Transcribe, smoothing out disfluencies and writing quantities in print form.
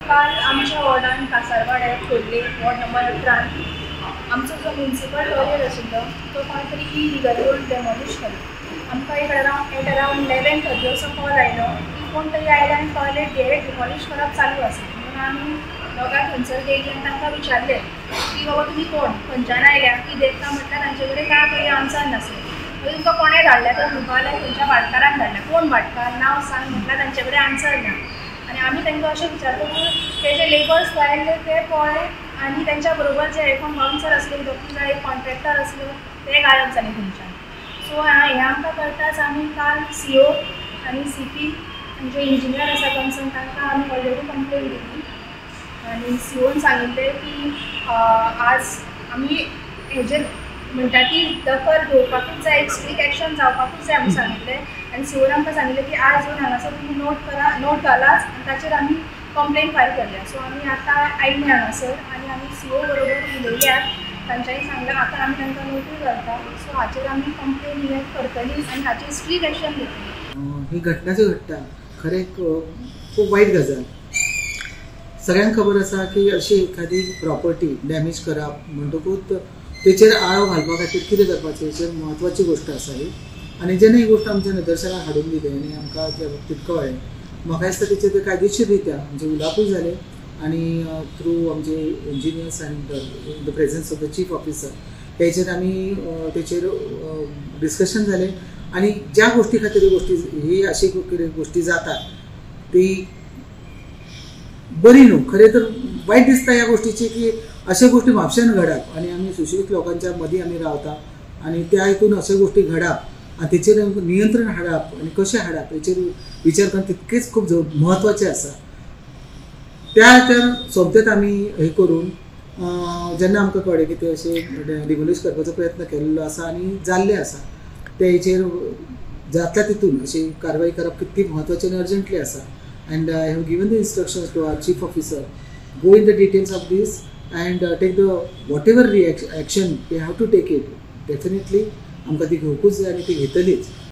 काल आमच्या वॉर्डान कासारवाड्यार Khorlim ward number 18 आमचो जो म्युनिसिपल टॉयलेट आशिल्लो तो कोणे तरी इलिगल करून डेमोलिश केलो। आमकां एक अरावंड 11:30 असो कॉल आयलो की कोण तरी आयला आनी टॉयलेट डिमोलिश करप चालू आसा। म्हणून आमी दोगां थंयसर गेलीं आनी तांकां विचारलें की बाबा तुमी कोण खंयच्यान आयल्या कितें काय म्हटल्यार तांचे कडेन काय पळय आन्सर नासलें। मागीर तुमकां कोणें धाडलें तर म्हणपाक खंयच्या भाटकारान धाडलें। कोण भाटकार नांव सांग म्हटल्यार तांचे कडेन आन्सर ना। आनी आमी तांकां अशें विचारतकूच ते जे लेबर्स लायिल्ले ते पळय आनी तेंच्या बरोबर जे एकूण बाउन्सर आसले दोगी जाय एक कॉन्ट्रॅक्टर आसलो ते गायब जाले थंयच्यान। सो हें आमकां कळटाच आमी काल CO आनी CP जे इंजिनियर आसा कन्सर्न तांकां आमी ऑलरेडी कंप्लेन दिली आनी COन सांगिल्लें की आज आमी हेजेर म्हणटा ती दखल घेवपाकूच जाय, एक स्ट्रीक्ट एक्शन जावपाकूच जाय म्हणून सांगिल्लें। आनी COन आमकां सांगिल्लें की आज येवन हांगासर तुमी नोट घालात आनी ताचेर आमी कंप्लेन फायल करया। सो आमी आतां आयिल्ले हांगासर आनी आमी CO बरोबर उलयल्यात, तांच्यांनी सांगलें आतां आमी तांकां नोटूय घालता। सो हाचेर आमी कंप्लेन हे करतलीं आनी हाचेर स्ट्रीक्ट एक्शन घेतली। ही घटना जी घडटा खरें खूब वायट गजाल। सगळ्यांक खबर आसा की अशी एखादी प्रॉपर्टी डॅमेज करप म्हणटकूच तेचेर आळो घालपा खातीर कितें करपाचें हेचेर म्हत्वाची गोश्ट आसा ही। आनी जेन्ना ही गोश्ट आमच्या निदर्शनाक हाडून दिली आनी आमकां त्या बाबतींत कळ्ळें, म्हाका दिसता तेचेर ते कायदेशीर रित्या म्हणजे उलोवपूय जालें आनी थ्रू आमचे engineers and in the presence of the chief officer हेचेर आमी तेचेर डिस्कशन जालें आनी ज्या गोश्टी खातीर ही अशी कितें गोश्टी जातात ती बरी न्हू। खरें तर वायट दिसता ह्या गोश्टीची की अशा गोष्टी म्हापशान घडप आनी आमी सुशिक्षीत लोकांच्या मदीं आमी रावता आनी त्या हितून अशा गोश्टी घडप आनी तेचेर नियंत्रण हाडप आनी कशें हाडप हेचेर विचार करून तितकेच खूब म्हत्वाचें आसा। त्या सोबतेच आमी हे करून जेन्ना आमकां कळ्ळें की ते अशें डिमोलिश करपाचो प्रयत्न केल्लो आसा आनी जाल्लें आसा, ते हेचेर जातल्या तितून अशी कारवाई करप कितली म्हत्वाची आनी अर्जंटली आसा। And I have given the instructions to our chief officer, go in the details of this and take the whatever action they have to take it. Definitely, आमकां ती घेवकूच जाय आनी ती घेतलीच।